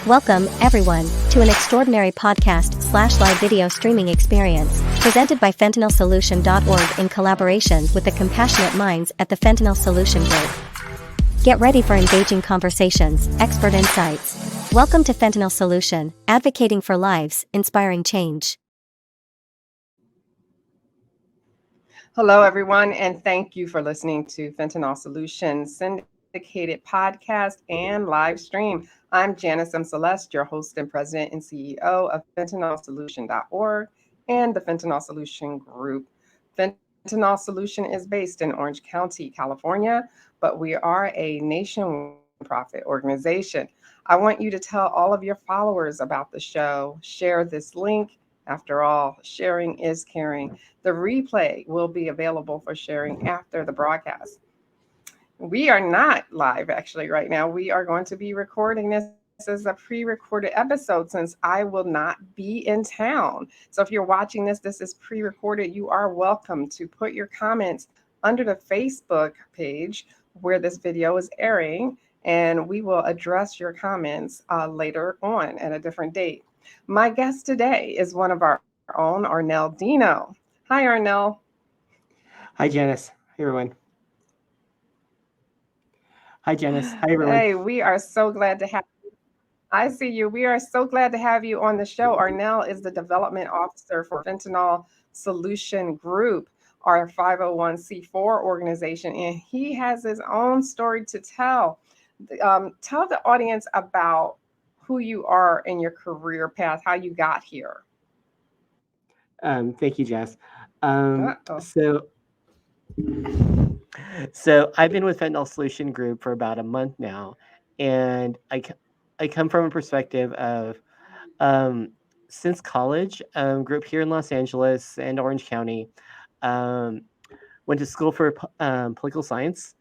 Welcome, everyone, to an extraordinary podcast/live video streaming experience, presented by FentanylSolution.org in collaboration with the compassionate minds at the Fentanyl Solution Group. Get ready for engaging conversations, expert insights. Welcome to Fentanyl Solution, advocating for lives, inspiring change. Hello, everyone, and thank you for listening to Fentanyl Solution syndicated podcast and live stream. I'm Janice M. Celeste, your host and president and CEO of FentanylSolution.org and the Fentanyl Solution Group. Fentanyl Solution is based in Orange County, California, but we are a nonprofit organization. I want you to tell all of your followers about the show. Share this link. After all, sharing is caring. The replay will be available for sharing after the broadcast. We are not live actually right now. We are going to be recording this as a pre-recorded episode since I will not be in town. So if you're watching this is pre-recorded. You are welcome to put your comments under the Facebook page where this video is airing, and we will address your comments later on at a different date. My guest today is one of our own, Arnel Dino. Hi, Arnel. Hi, Janice. Hey, everyone. Hi, Janice. Hi, everyone. Hey, we are so glad to have you. I see you. We are so glad to have you on the show. Arnel is the development officer for Fentanyl Solution Group, our 501c4 organization, and he has his own story to tell. Tell the audience about who you are in your career path, how you got here. Thank you, Jess. So I've been with Fentanyl Solution Group for about a month now, and I come from a perspective of since college, grew up here in Los Angeles and Orange County, went to school for political science,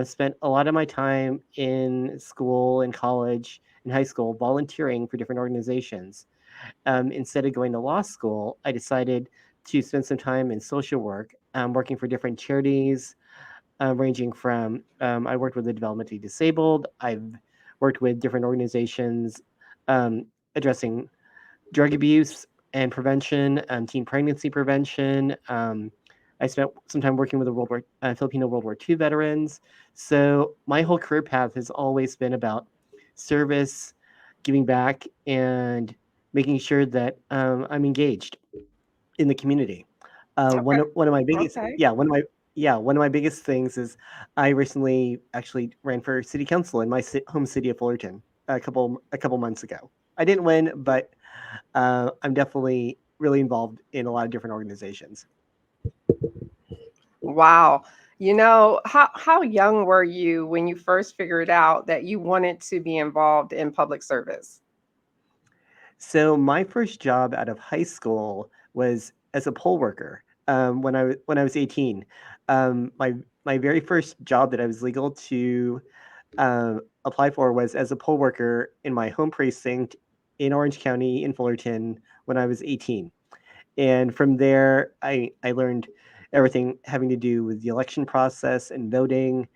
spent a lot of my time in school and college and high school volunteering for different organizations. Instead of going to law school, I decided to spend some time in social work, working for different charities, ranging from I worked with the developmentally disabled. I've worked with different organizations addressing drug abuse and prevention, teen pregnancy prevention. I spent some time working with the Filipino World War II veterans. So my whole career path has always been about service, giving back, and making sure that I'm engaged in the community. One of my biggest one of my biggest things is I recently actually ran for city council in my home city of Fullerton a couple months ago. I didn't win, but I'm definitely really involved in a lot of different organizations. Wow. How young were you when you first figured out that you wanted to be involved in public service? So my first job out of high school was as a poll worker. When I was 18, my very first job that I was legal to apply for was as a poll worker in my home precinct in Orange County in Fullerton when I was 18. And from there, I learned everything having to do with the election process and voting.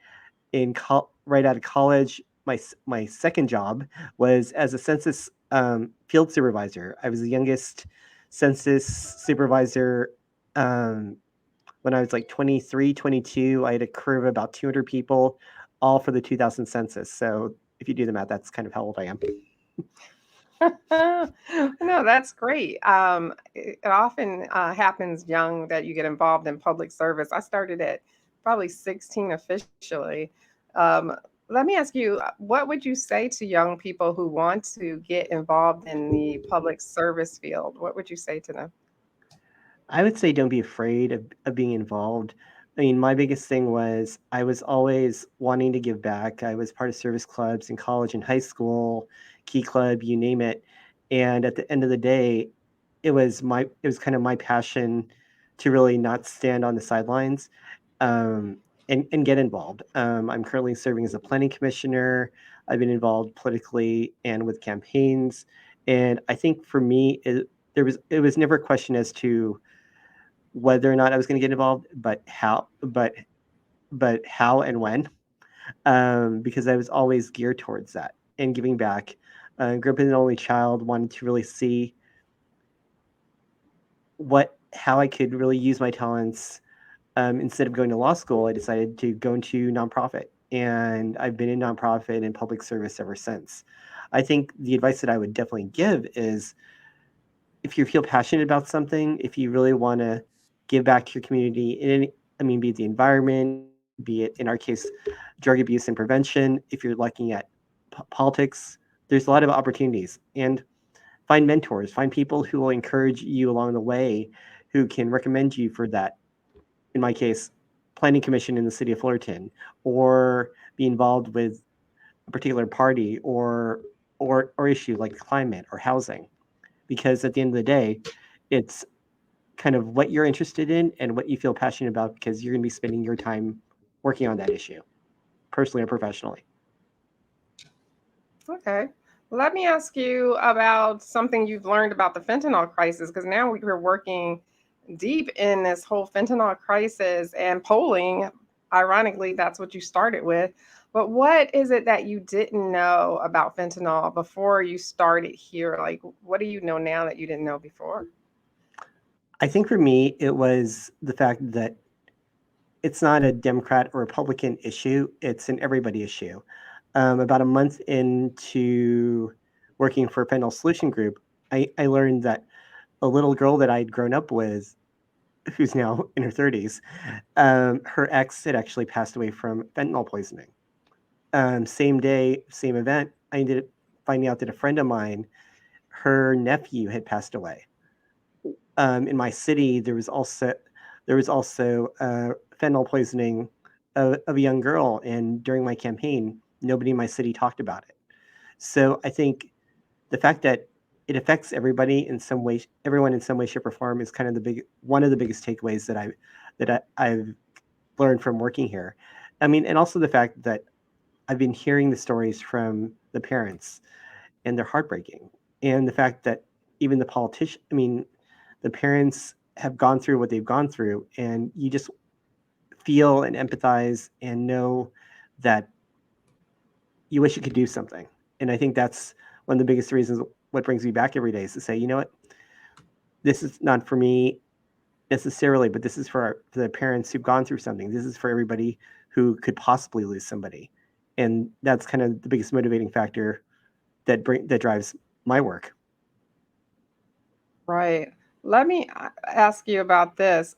Right out of college, my second job was as a census field supervisor. I was the youngest census supervisor when I was like 23, 22. I had a crew of about 200 people, all for the 2000 census. So if you do the math, that's kind of how old I am. No, that's great. It often happens young that you get involved in public service. I started at probably 16 officially. Let me ask you, what would you say to young people who want to get involved in the public service field? What would you say to them? I would say don't be afraid of being involved. I mean, my biggest thing was I was always wanting to give back. I was part of service clubs in college and high school, Key Club, you name it. And at the end of the day, it was kind of my passion to really not stand on the sidelines and get involved. I'm currently serving as a planning commissioner. I've been involved politically and with campaigns. And I think for me, it was never a question as to whether or not I was going to get involved, but how and when, because I was always geared towards that and giving back. Grew up as an only child, wanted to really see how I could really use my talents. Instead of going to law school, I decided to go into nonprofit, and I've been in nonprofit and public service ever since. I think the advice that I would definitely give is if you feel passionate about something, if you really want to give back to your community, be it the environment, be it in our case, drug abuse and prevention, if you're looking at politics, there's a lot of opportunities. And find mentors, find people who will encourage you along the way, who can recommend you for that. In my case, planning commission in the city of Fullerton, or be involved with a particular party or issue like climate or housing. Because at the end of the day, it's kind of what you're interested in and what you feel passionate about, because you're going to be spending your time working on that issue, personally or professionally. Okay. Let me ask you about something you've learned about the fentanyl crisis, because now we're working deep in this whole fentanyl crisis and polling. Ironically, that's what you started with. But what is it that you didn't know about fentanyl before you started here? Like, what do you know now that you didn't know before? I think for me, it was the fact that it's not a Democrat or Republican issue, it's an everybody issue. About a month into working for Fentanyl Solution Group, I learned that a little girl that I'd grown up with, who's now in her 30s, her ex had actually passed away from fentanyl poisoning. Same day, same event, I ended up finding out that a friend of mine, her nephew had passed away. In my city, there was also fentanyl poisoning of a young girl, and during my campaign, nobody in my city talked about it. So I think the fact that it affects everybody in some way, everyone in some way, shape, or form, is kind of one of the biggest takeaways I've learned from working here. And also the fact that I've been hearing the stories from the parents, and they're heartbreaking, and the fact that even the parents have gone through what they've gone through, and you just feel and empathize and know that you wish you could do something. And I think that's one of the biggest reasons what brings me back every day, is to say, you know what, this is not for me necessarily, but this is for the parents who've gone through something. This is for everybody who could possibly lose somebody. And that's kind of the biggest motivating factor that drives my work. Right. Let me ask you about this.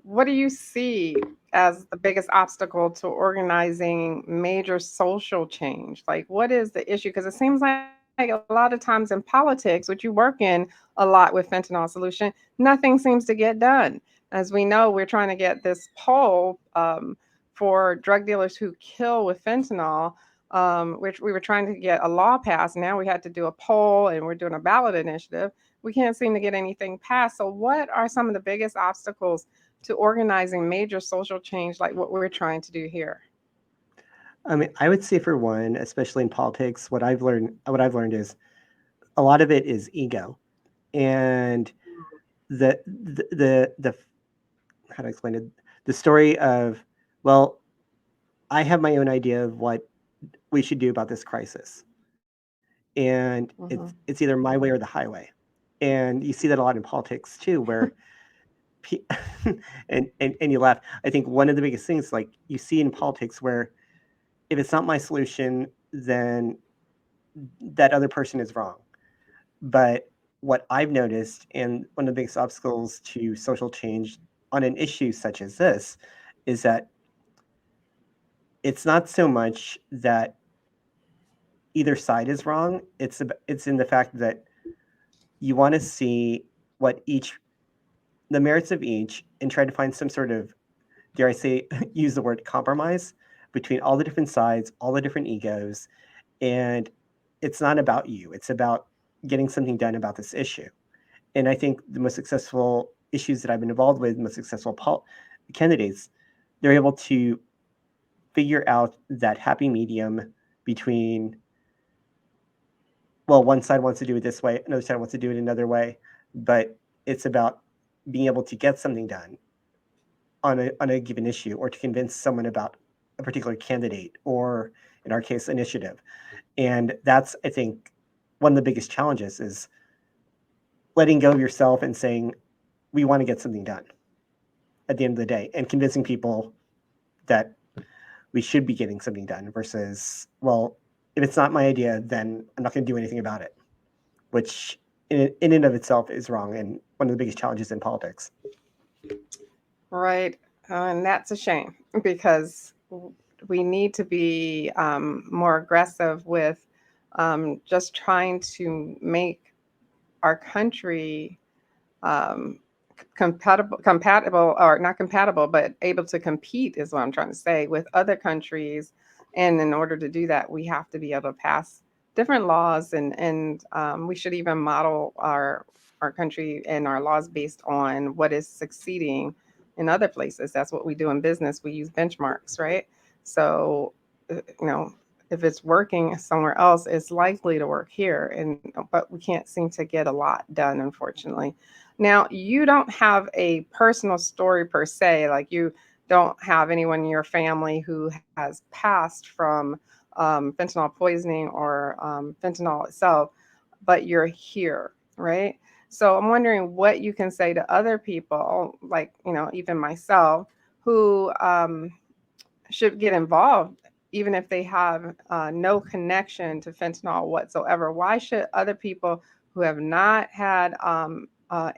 What do you see as the biggest obstacle to organizing major social change? Like, what is the issue? Because it seems like a lot of times in politics, which you work in a lot with Fentanyl Solution, nothing seems to get done. As we know, we're trying to get this poll for drug dealers who kill with fentanyl, which we were trying to get a law passed. Now we had to do a poll, and we're doing a ballot initiative. We can't seem to get anything passed. So, what are some of the biggest obstacles to organizing major social change like what we're trying to do here? I would say, for one, especially in politics, what I've learned is a lot of it is ego, and the how to explain it, the story of, well, I have my own idea of what we should do about this crisis, and it's Mhm. either my way or the highway. And you see that a lot in politics too, where pe- and you laugh. I think one of the biggest things, like, you see in politics, where if it's not my solution, then that other person is wrong. But what I've noticed, and one of the biggest obstacles to social change on an issue such as this, is that it's not so much that either side is wrong. It's in the fact that you want to see what each the merits of each, and try to find some sort of, dare I say, use the word compromise between all the different sides, all the different egos. And it's not about you, it's about getting something done about this issue. And I think the most successful issues that I've been involved with, most successful candidates, they're able to figure out that happy medium between, well, one side wants to do it this way, another side wants to do it another way, but it's about being able to get something done on a given issue, or to convince someone about a particular candidate, or in our case, initiative. And that's, I think, one of the biggest challenges is letting go of yourself and saying, we want to get something done at the end of the day, and convincing people that we should be getting something done versus, well, if it's not my idea, then I'm not going to do anything about it, which in and of itself is wrong and one of the biggest challenges in politics. Right. And that's a shame because we need to be more aggressive with just trying to make our country um, compatible, or not compatible, but able to compete is what I'm trying to say with other countries. And in order to do that, we have to be able to pass different laws, and we should even model our country and our laws based on what is succeeding in other places. That's what we do in business. We use benchmarks, right? So, you know, if it's working somewhere else, it's likely to work here. And but we can't seem to get a lot done, unfortunately. Now, you don't have a personal story per se, like you don't have anyone in your family who has passed from fentanyl poisoning or fentanyl itself, but you're here, right? So I'm wondering what you can say to other people, like, even myself, who should get involved, even if they have no connection to fentanyl whatsoever. Why should other people who have not had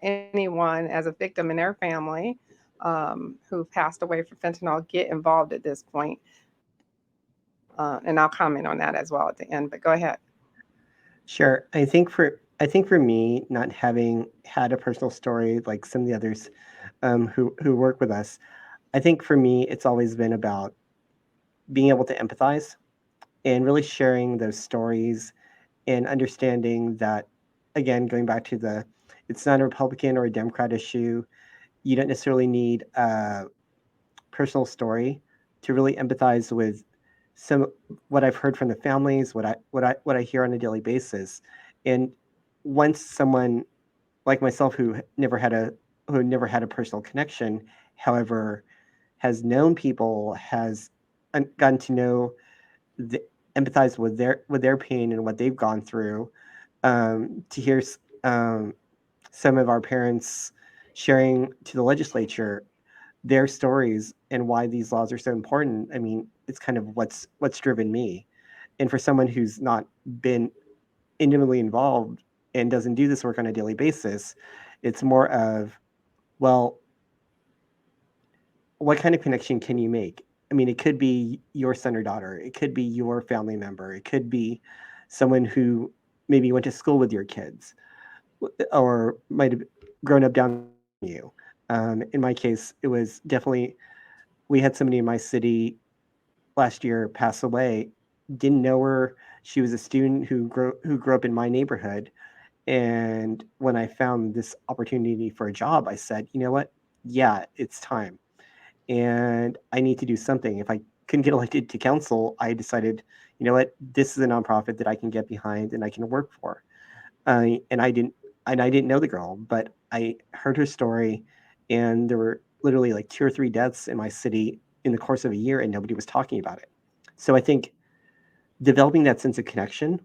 anyone as a victim in their family who passed away from fentanyl get involved at this point? And I'll comment on that as well at the end, but go ahead. Sure. I think for me, not having had a personal story like some of the others who work with us, I think for me it's always been about being able to empathize and really sharing those stories and understanding that, again, going back to it's not a Republican or a Democrat issue. You don't necessarily need a personal story to really empathize with some what I've heard from the families, what I hear on a daily basis. And once someone like myself who never had a personal connection, however, has known people, has gotten to know, the, empathize with their pain and what they've gone through, to hear some of our parents sharing to the legislature their stories and why these laws are so important. I mean, it's kind of what's driven me. And for someone who's not been intimately involved and doesn't do this work on a daily basis, it's more of, well, what kind of connection can you make? I mean, it could be your son or daughter, it could be your family member, it could be someone who maybe went to school with your kids or might have grown up down the street from you. In my case, it was definitely, we had somebody in my city last year pass away. Didn't know her. She was a student who grew up in my neighborhood. And when I found this opportunity for a job, I said, you know what? Yeah, it's time. And I need to do something. If I couldn't get elected to council, I decided, you know what? This is a nonprofit that I can get behind and I can work for. And I didn't know the girl, but I heard her story, and there were literally like 2 or 3 deaths in my city in the course of a year, and nobody was talking about it. So I think developing that sense of connection,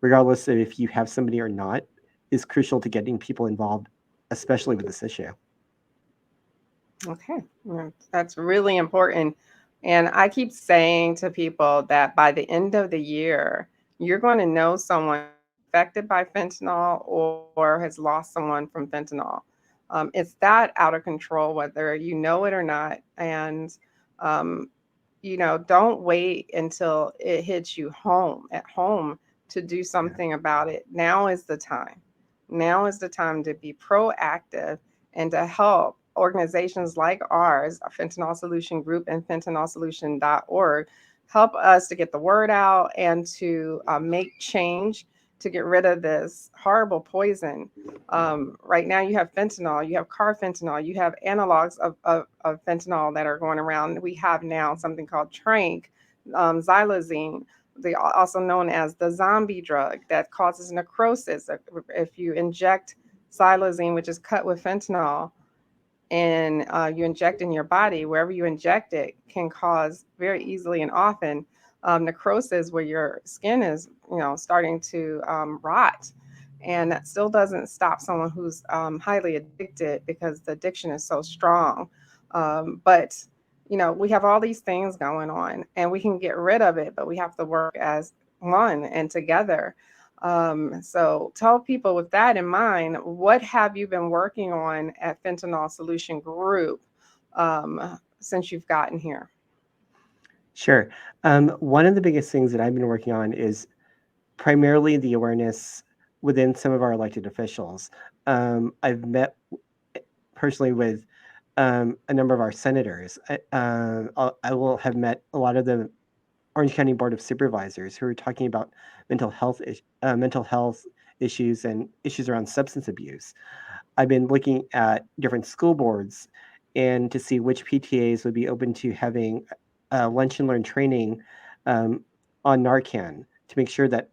regardless of if you have somebody or not, is crucial to getting people involved, especially with this issue. Okay, yeah, that's really important. And I keep saying to people that by the end of the year, you're going to know someone affected by fentanyl or has lost someone from fentanyl. It's that out of control, whether you know it or not. And, um, don't wait until it hits you at home to do something about it. Now is the time. Now is the time to be proactive and to help organizations like ours, Fentanyl Solution Group and fentanylsolution.org, help us to get the word out and to make change to get rid of this horrible poison. Right now, you have fentanyl, you have carfentanil, you have analogs of fentanyl that are going around. We have now something called trank, xylazine, also known as the zombie drug that causes necrosis. If you inject xylazine, which is cut with fentanyl, and you inject in your body, wherever you inject it can cause very easily and often necrosis where your skin is, starting to rot. And that still doesn't stop someone who's highly addicted because the addiction is so strong. But we have all these things going on and we can get rid of it, but we have to work as one and together. So tell people with that in mind, what have you been working on at Fentanyl Solution Group since you've gotten here? Sure. One of the biggest things that I've been working on is primarily the awareness within some of our elected officials. I've met personally with a number of our senators. I will have met a lot of the Orange County Board of Supervisors who are talking about mental health issues and issues around substance abuse. I've been looking at different school boards and to see which PTAs would be open to having lunch and learn training um, on Narcan to make sure that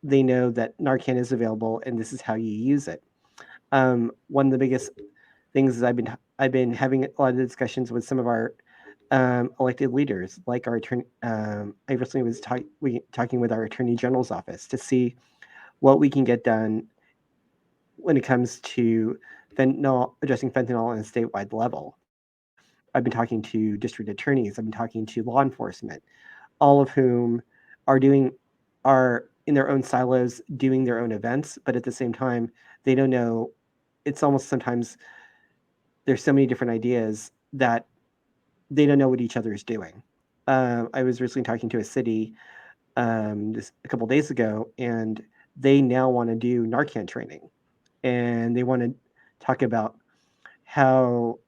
they know that Narcan is available and this is how you use it. One of the biggest things is I've been having a lot of discussions with some of our elected leaders, like our attorney. I recently was talking with our attorney general's office to see what we can get done when it comes to addressing fentanyl on a statewide level. I've been talking to district attorneys. I've been talking to law enforcement, all of whom are in their own silos doing their own events, but at the same time, they don't know. It's almost sometimes there's so many different ideas that they don't know what each other is doing. I was recently talking to a city this a couple days ago, and they now want to do Narcan training, and they want to talk about how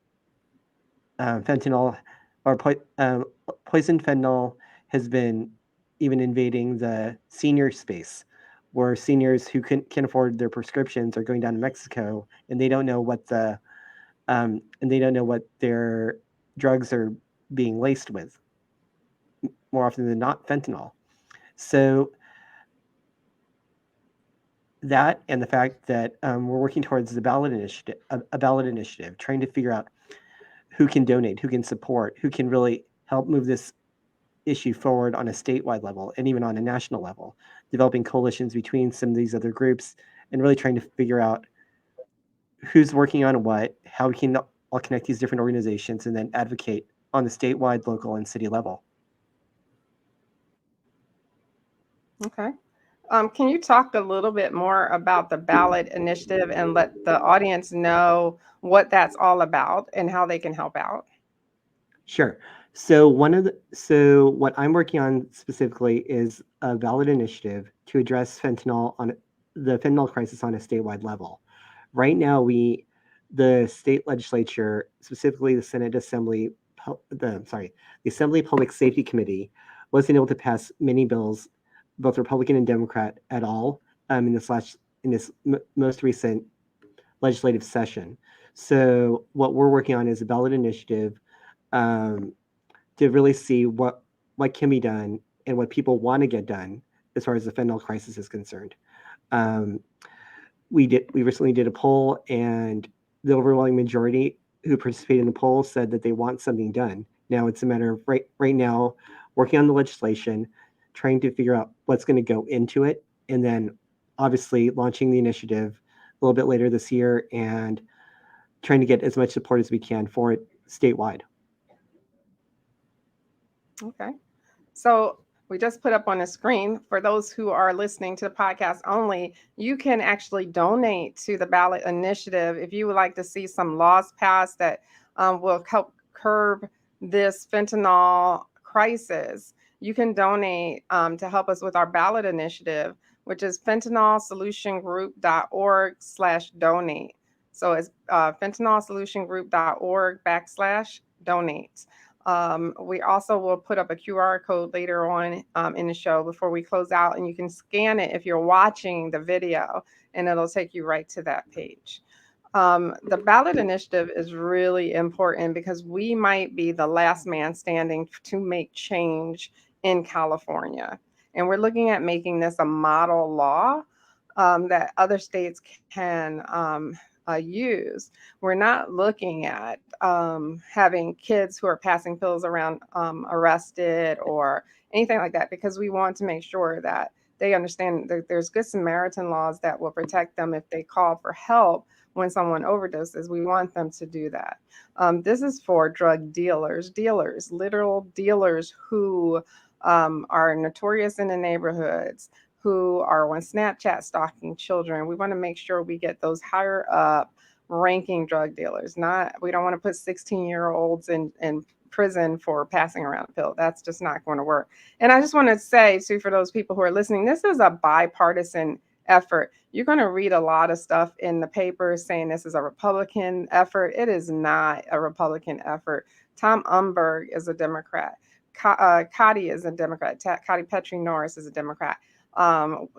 fentanyl or poison fentanyl has been even invading the senior space, where seniors who can afford their prescriptions are going down to Mexico, and they don't know what their drugs are being laced with, more often than not fentanyl. So that and the fact that we're working towards the ballot initiative, a ballot initiative, trying to figure out who can donate, who can support, who can really help move this issue forward on a statewide level and even on a national level, developing coalitions between some of these other groups and really trying to figure out who's working on what, how we can all connect these different organizations and then advocate on the statewide, local, and city level. Okay. Can you talk a little bit more about the ballot initiative and let the audience know what that's all about and how they can help out? Sure. So what I'm working on specifically is a ballot initiative to address the fentanyl crisis on a statewide level. Right now, the state legislature, specifically the Senate Assembly, the Assembly Public Safety Committee, wasn't able to pass many bills, both Republican and Democrat, at all in this most recent legislative session. So what we're working on is a ballot initiative um, to really see what can be done and what people want to get done as far as the fentanyl crisis is concerned. Um, we recently did a poll, and the overwhelming majority who participated in the poll said that they want something done. Now it's a matter of right now working on the legislation, trying to figure out what's going to go into it, and then obviously launching the initiative a little bit later this year and trying to get as much support as we can for it statewide. Okay. So we just put up on the screen for those who are listening to the podcast only, you can actually donate to the ballot initiative if you would like to see some laws passed that will help curb this fentanyl crisis. You can donate to help us with our ballot initiative, which is fentanylsolutiongroup.org/donate. So it's fentanylsolutiongroup.org/donate. We also will put up a QR code later on in the show before we close out, and you can scan it if you're watching the video, and it'll take you right to that page. The ballot initiative is really important because we might be the last man standing to make change in California. And we're looking at making this a model law that other states can use. We're not looking at having kids who are passing pills around arrested or anything like that, because we want to make sure that they understand that there's Good Samaritan laws that will protect them if they call for help when someone overdoses. We want them to do that. This is for drug dealers, literal dealers who are notorious in the neighborhoods, who are on Snapchat stalking children. We want to make sure we get those higher up ranking drug dealers. We don't want to put 16-year-olds in prison for passing around a pill. That's just not going to work. And I just want to say too, for those people who are listening, this is a bipartisan effort. You're going to read a lot of stuff in the papers saying this is a Republican effort. It is not a Republican effort. Tom Umberg is a Democrat. Cotty is a Democrat. Cotty Petrie Norris is a Democrat.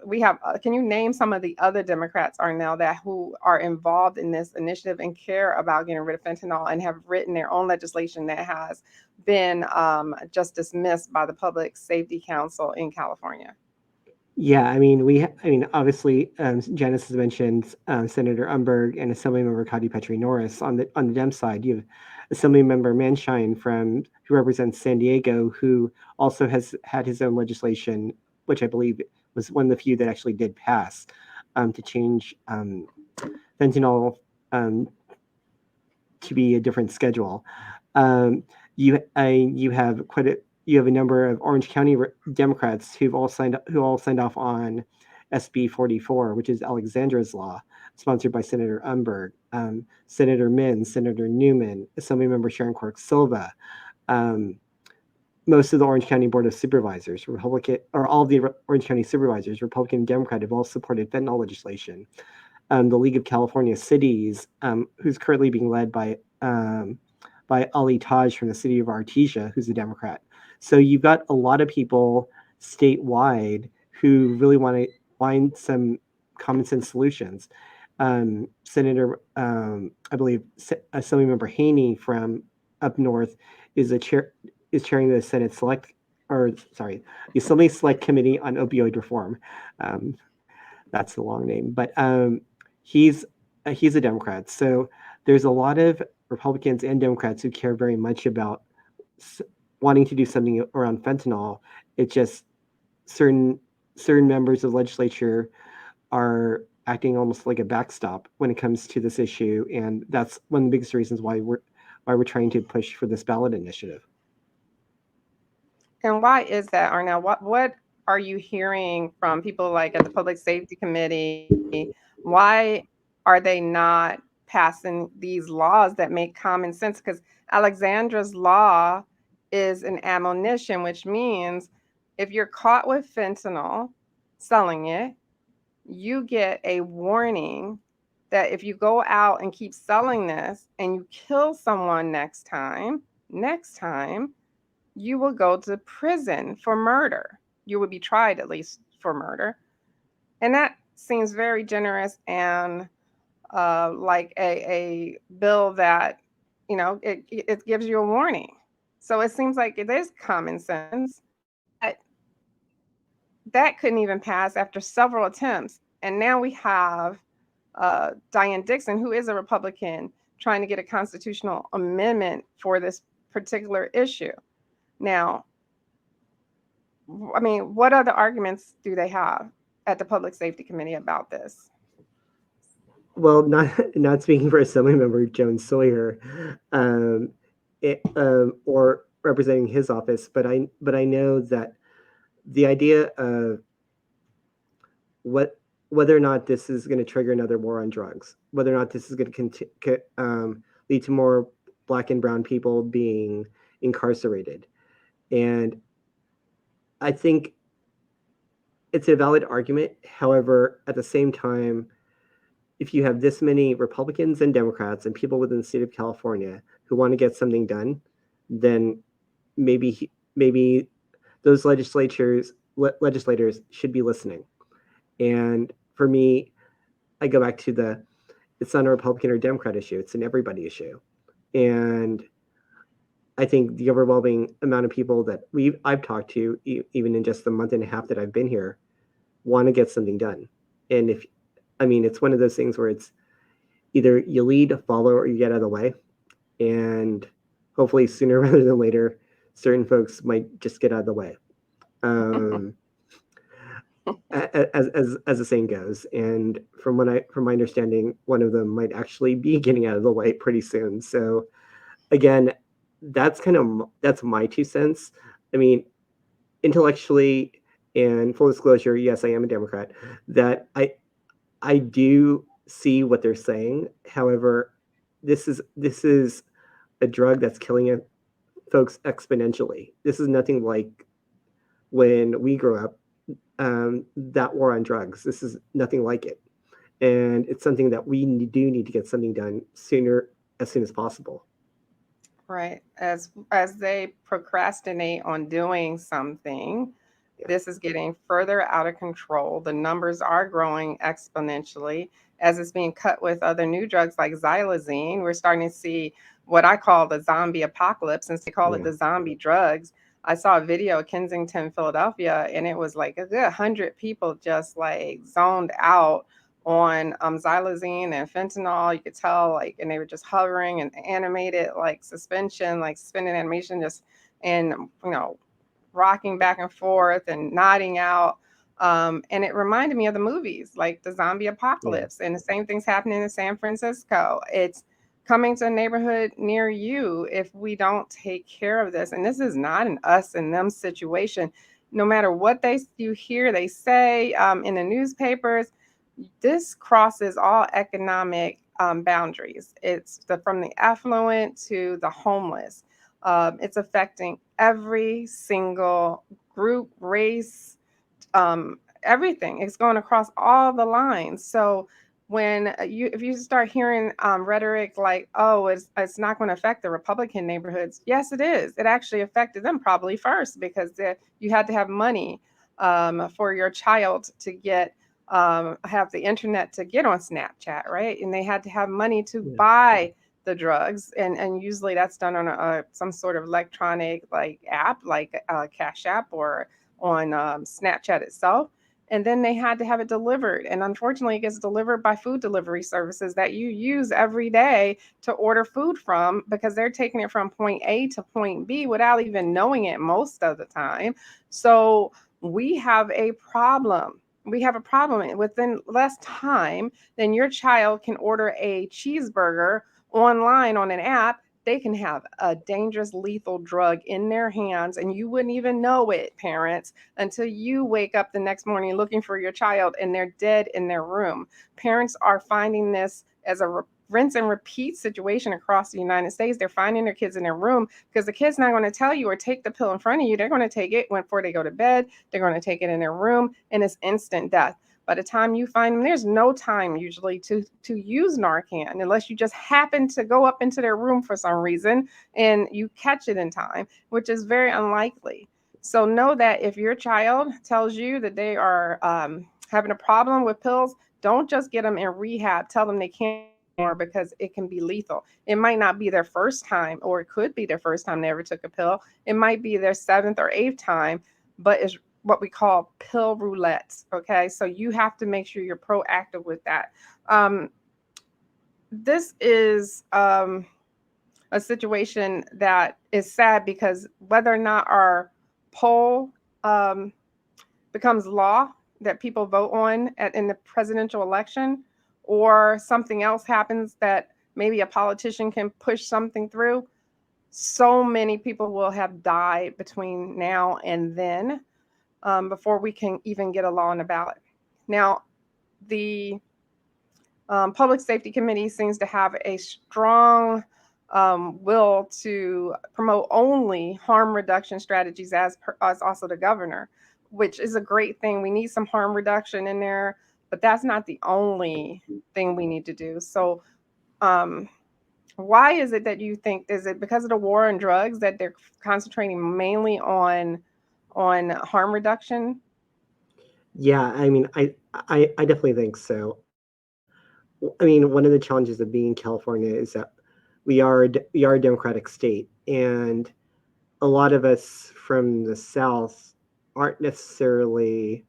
We have, can you name some of the other Democrats, Arnel, who are involved in this initiative and care about getting rid of fentanyl and have written their own legislation that has been just dismissed by the Public Safety Council in California? Yeah, obviously, Janice has mentioned Senator Umberg and Assemblymember Cotty Petrie Norris. On the Dem side, you have Assemblymember Manshine who represents San Diego, who also has had his own legislation, which I believe was one of the few that actually did pass, to change fentanyl to be a different schedule. You have a number of Orange County Democrats who all signed off on SB 44, which is Alexandra's law, sponsored by Senator Umberg, Senator Min, Senator Newman, Assemblymember Sharon Quirk Silva. Most of the Orange County Board of Supervisors, Republican, or all of the Orange County Supervisors, Republican and Democrat, have all supported fentanyl legislation. The League of California Cities, who's currently being led by Ali Taj from the city of Artesia, who's a Democrat. So you've got a lot of people statewide who really want to find some common sense solutions. Senator, I believe, Assemblymember Haney from up north is chairing the the Assembly Select Committee on Opioid Reform. That's the long name, but he's a Democrat. So there's a lot of Republicans and Democrats who care very much about wanting to do something around fentanyl. It's just certain members of the legislature are acting almost like a backstop when it comes to this issue, and that's one of the biggest reasons why we're trying to push for this ballot initiative. And why is that, Arnel? What are you hearing from people like at the Public Safety Committee? Why are they not passing these laws that make common sense? Because Alexandra's law is an admonition, which means if you're caught with fentanyl selling it, you get a warning that if you go out and keep selling this and you kill someone next time, you will go to prison for murder. You would be tried at least for murder. And that seems very generous and like a bill that, it gives you a warning. So it seems like it is common sense. But that couldn't even pass after several attempts. And now we have Diane Dixon, who is a Republican, trying to get a constitutional amendment for this particular issue. Now, what other arguments do they have at the Public Safety Committee about this? Well, not speaking for Assemblymember Joan Sawyer, or representing his office, but I know that the idea of whether or not this is going to trigger another war on drugs, whether or not this is going to lead to more Black and brown people being incarcerated. And I think it's a valid argument. However, at the same time, if you have this many Republicans and Democrats and people within the state of California who want to get something done, then maybe those legislators should be listening. And for me, I go back to it's not a Republican or Democrat issue, it's an everybody issue. And I think the overwhelming amount of people that I've talked to, even in just the month and a half that I've been here, want to get something done. And it's one of those things where either you lead, follow, or you get out of the way. And hopefully sooner rather than later, certain folks might just get out of the way. Um, as the saying goes, and from my understanding, one of them might actually be getting out of the way pretty soon. So again, that's my 2 cents. I mean, intellectually and full disclosure, yes, I am a Democrat. That I do see what they're saying. However, this is a drug that's killing folks exponentially. This is nothing like when we grew up. That war on drugs. This is nothing like it, and it's something that we do need to get something done sooner, as soon as possible. Right. As they procrastinate on doing something, Yeah. this is getting further out of control. The numbers are growing exponentially as it's being cut with other new drugs like xylazine. We're starting to see what I call the zombie apocalypse, since they call it Yeah. the zombie drugs. I saw a video of Kensington, Philadelphia, and it was like a good 100 people just like zoned out on xylazine and fentanyl. You could tell, like, and they were just hovering and animated, like suspension, like suspended animation, just and rocking back and forth and nodding out. And it reminded me of the movies, like the zombie Yeah. apocalypse, and the same thing's happening in San Francisco. It's coming to a neighborhood near you if we don't take care of this. And this is not an us and them situation. No matter what you hear, they say in the newspapers, this crosses all economic boundaries. It's from the affluent to the homeless. It's affecting every single group, race, everything. It's going across all the lines. So if you start hearing rhetoric like, "Oh, it's not going to affect the Republican neighborhoods," yes, it is. It actually affected them probably first because you had to have money for your child to get have the internet to get on Snapchat, right? And they had to have money to Yeah. buy the drugs, and usually that's done on some sort of electronic like app, like Cash App, or on Snapchat itself. And then they had to have it delivered. And unfortunately, it gets delivered by food delivery services that you use every day to order food from, because they're taking it from point A to point B without even knowing it most of the time. So we have a problem. We have a problem. Within less time than your child can order a cheeseburger online on an app, they can have a dangerous, lethal drug in their hands, and you wouldn't even know it, parents, until you wake up the next morning looking for your child and they're dead in their room. Parents are finding this as a rinse and repeat situation across the United States. They're finding their kids in their room because the kid's not going to tell you or take the pill in front of you. They're going to take it before they go to bed. They're going to take it in their room, and it's instant death. By the time you find them, there's no time usually to use Narcan unless you just happen to go up into their room for some reason and you catch it in time, which is very unlikely. So know that if your child tells you that they are having a problem with pills, don't just get them in rehab. Tell them they can't more, because it can be lethal. It might not be their first time, or it could be their first time they ever took a pill. It might be their seventh or eighth time, but it's what we call pill roulette. Okay, so you have to make sure you're proactive with that. Um, this is a situation that is sad, because whether or not our poll um, becomes law that people vote on in the presidential election, or something else happens that maybe a politician can push something through, so many people will have died between now and then, before we can even get a law on the ballot. Now, the Public Safety Committee seems to have a strong will to promote only harm reduction strategies, as also the governor, which is a great thing. We need some harm reduction in there, but that's not the only thing we need to do. So, um, why is it that you think, is it because of the war on drugs that they're concentrating mainly on harm reduction? Yeah, I mean, I definitely think so. I mean, one of the challenges of being in California is that we are a democratic state, and a lot of us from the South aren't necessarily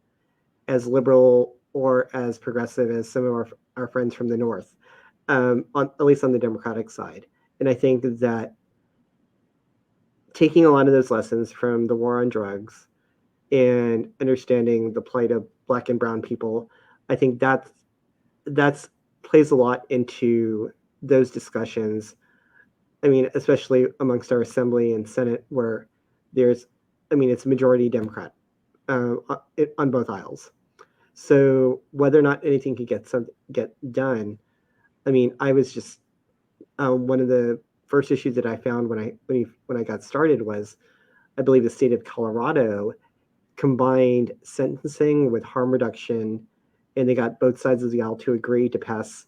as liberal or as progressive as some of our friends from the North. on at least on the Democratic side. And I think that taking a lot of those lessons from the war on drugs and understanding the plight of Black and Brown people, I think that's plays a lot into those discussions. I mean, especially amongst our Assembly and Senate, where there's, I mean, it's majority Democrat on both aisles. So whether or not anything could get done, I mean, I was just one of the first issues that I found when I got started was, I believe the state of Colorado combined sentencing with harm reduction, and they got both sides of the aisle to agree to pass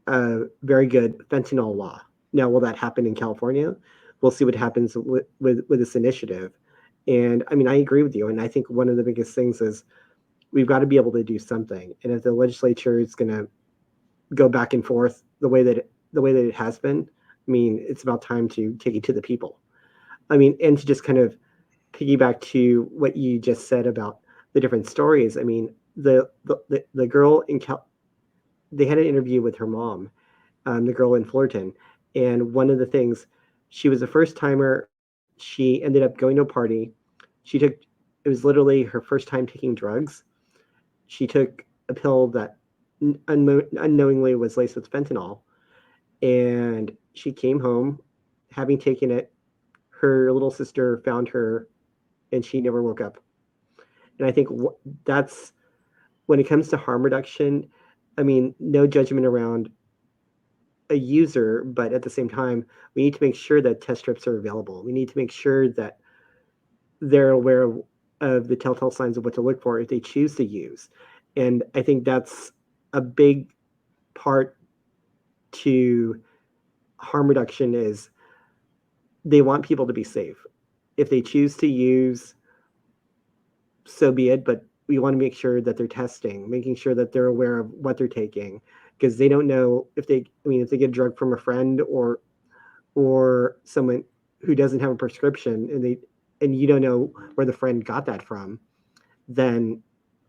a very good fentanyl law. Now, will that happen in California? We'll see what happens with this initiative. And I mean, I agree with you. And I think one of the biggest things is we've got to be able to do something. And if the legislature is going to go back and forth the way that it has been, I mean, it's about time to take it to the people. I mean, and to just kind of piggyback to what you just said about the different stories. I mean, the girl they had an interview with her mom, the girl in Fullerton, and one of the things, she was a first timer. She ended up going to a party. It was literally her first time taking drugs. She took a pill that unknowingly was laced with fentanyl, and she came home having taken it. Her little sister found her, and she never woke up. And I think that's when it comes to harm reduction. I mean, no judgment around a user, but at the same time, we need to make sure that test strips are available. We need to make sure that they're aware of the telltale signs of what to look for if they choose to use. And I think that's a big part to harm reduction is they want people to be safe. If they choose to use, so be it, but we want to make sure that they're testing, making sure that they're aware of what they're taking, because they don't know if they get a drug from a friend or someone who doesn't have a prescription, and you don't know where the friend got that from, then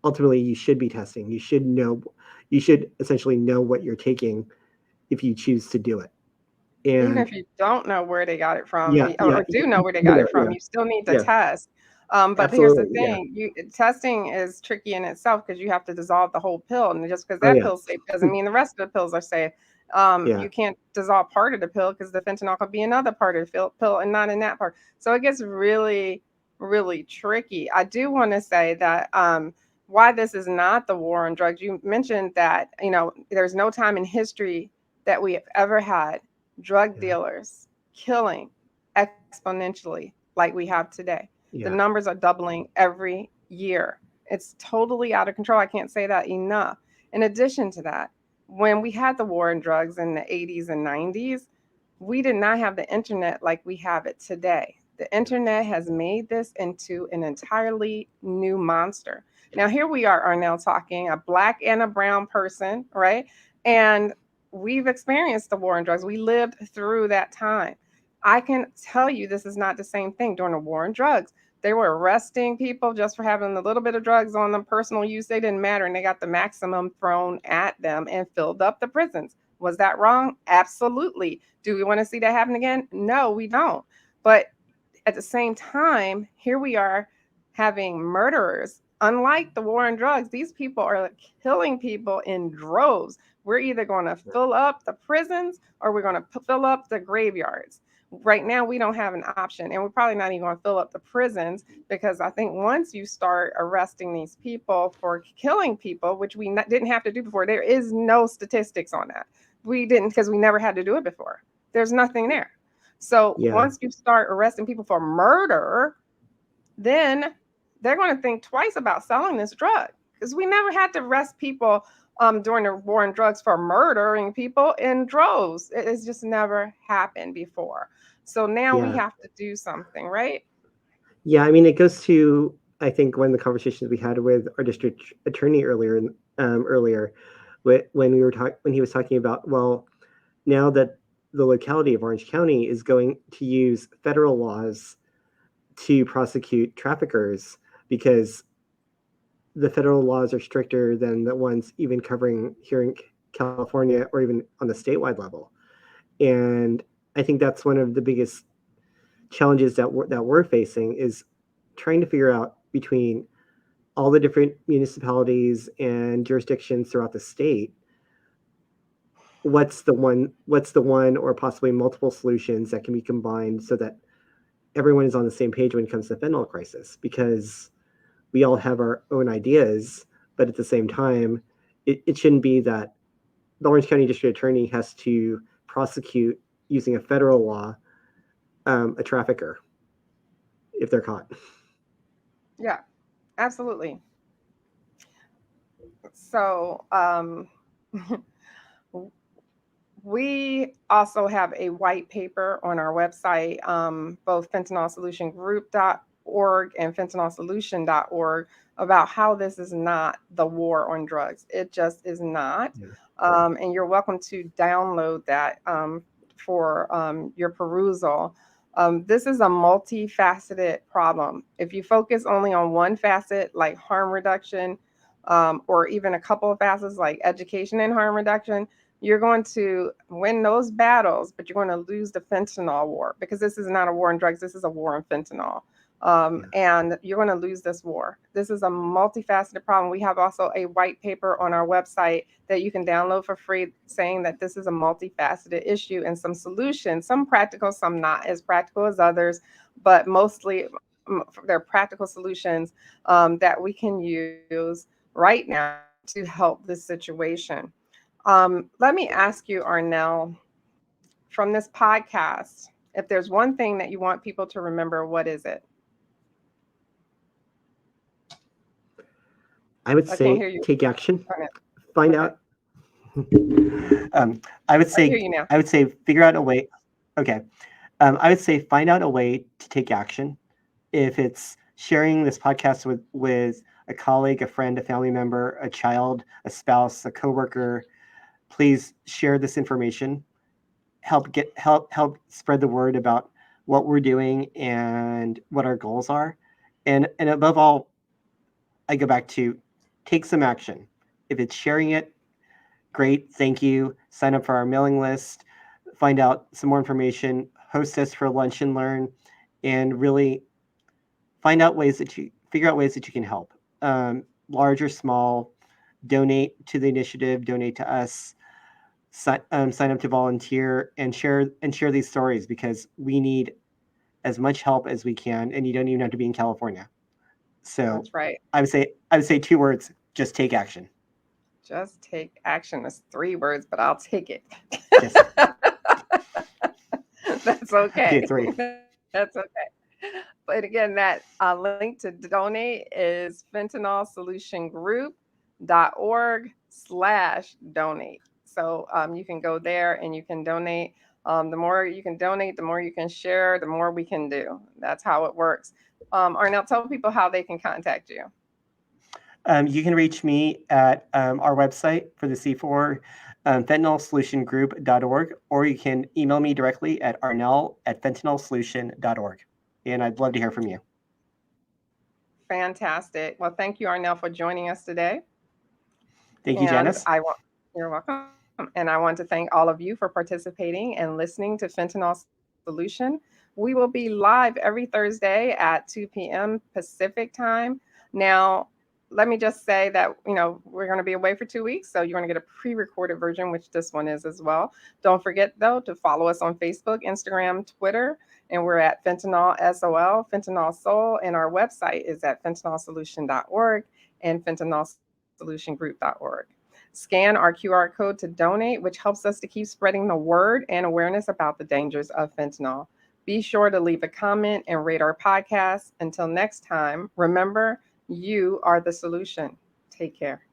ultimately you should be testing. You should essentially know what you're taking if you choose to do it. Even And if you don't know where they got it from, yeah, yeah, or do know where they got yeah, it from, you still need to yeah, test. But here's the absolutely, yeah, thing: testing is tricky in itself because you have to dissolve the whole pill, and just because oh that yeah, pill's safe doesn't mean the rest of the pills are safe. yeah, You can't dissolve part of the pill because the fentanyl could be another part of the pill and not in that part. So it gets really, really tricky. I do want to say that why this is not the war on drugs. You mentioned that there's no time in history that we have ever had drug yeah, dealers killing exponentially like we have today. The yeah, numbers are doubling every year. It's totally out of control. I can't say that enough. In addition to that, when we had the war on drugs in the 80s and 90s, we did not have the internet like we have it today. The internet has made this into an entirely new monster. Now, here we are now talking a black and a brown person, right? And we've experienced the war on drugs. We lived through that time. I can tell you this is not the same thing during the war on drugs. They were arresting people just for having a little bit of drugs on them, personal use. They didn't matter. And they got the maximum thrown at them and filled up the prisons. Was that wrong? Absolutely. Do we want to see that happen again? No, we don't. But at the same time, here we are having murderers. Unlike the war on drugs, these people are killing people in droves. We're either going to fill up the prisons or we're going to fill up the graveyards. Right now, we don't have an option, and we're probably not even going to fill up the prisons because I think once you start arresting these people for killing people, which we didn't have to do before, there is no statistics on that. We didn't because we never had to do it before. There's nothing there. So yeah, once you start arresting people for murder, then they're going to think twice about selling this drug because we never had to arrest people during the war on drugs for murdering people in droves. It has just never happened before. So now we yeah, have to do something, right? yeah. I mean, it goes to, I think, one of the conversations we had with our district attorney earlier, when he was talking about, well, now that the locality of Orange County is going to use federal laws to prosecute traffickers because the federal laws are stricter than the ones even covering here California or even on the statewide level. And I think that's one of the biggest challenges that we're facing is trying to figure out between all the different municipalities and jurisdictions throughout the state what's the one or possibly multiple solutions that can be combined so that everyone is on the same page when it comes to the fentanyl crisis, because we all have our own ideas, but at the same time it shouldn't be that the Orange County District Attorney has to prosecute using a federal law a trafficker if they're caught. Yeah, absolutely. So we also have a white paper on our website, both fentanylsolutiongroup.org and fentanylsolution.org, about how this is not the war on drugs. It just is not. Yeah. And you're welcome to download that for your perusal. This is a multifaceted problem. If you focus only on one facet, like harm reduction, or even a couple of facets like education and harm reduction, you're going to win those battles, but you're going to lose the fentanyl war, because this is not a war on drugs. This is a war on fentanyl. And you're going to lose this war. This is a multifaceted problem. We have also a white paper on our website that you can download for free, saying that this is a multifaceted issue and some solutions, some practical, some not as practical as others, but mostly they're practical solutions that we can use right now to help this situation. Let me ask you, Arnel, from this podcast, if there's one thing that you want people to remember, what is it? I would I can't say hear you. take action, Arnel. find Okay. out. I would I hear say you now. figure out a way. Okay. I would say find out a way to take action. If it's sharing this podcast with a colleague, a friend, a family member, a child, a spouse, a coworker, please share this information. Help spread the word about what we're doing and what our goals are. And above all, I go back to take some action. If it's sharing it, great, thank you. Sign up for our mailing list, find out some more information, host us for lunch and learn, and really figure out ways that you can help, large or small. Donate to the initiative, donate to us, sign up to volunteer, and share these stories, because we need as much help as we can, and you don't even have to be in California. So That's right. I would say 2 words: just take action. Just take action. It's 3 words, but I'll take it. Just That's okay. okay, 3. That's okay. But again, that link to donate is fentanylsolutiongroup.org/donate. So you can go there and you can donate. The more you can donate, the more you can share, the more we can do. That's how it works. Arnel, tell people how they can contact you. You can reach me at our website for the C4, fentanylsolutiongroup.org, or you can email me directly at arnel@fentanylsolution.org. And I'd love to hear from you. Fantastic. Well, thank you, Arnel, for joining us today. Thank you, Janice. You're welcome. And I want to thank all of you for participating and listening to Fentanyl Solution. We will be live every Thursday at 2 p.m. Pacific time. Now, let me just say that, we're going to be away for 2 weeks, so you're going to get a pre-recorded version, which this one is as well. Don't forget, though, to follow us on Facebook, Instagram, Twitter, and we're at Fentanyl SOL, Fentanyl Soul, and our website is at fentanylsolution.org and fentanylsolutiongroup.org. Scan our QR code to donate, which helps us to keep spreading the word and awareness about the dangers of fentanyl. Be sure to leave a comment and rate our podcast. Until next time, remember, you are the solution. Take care.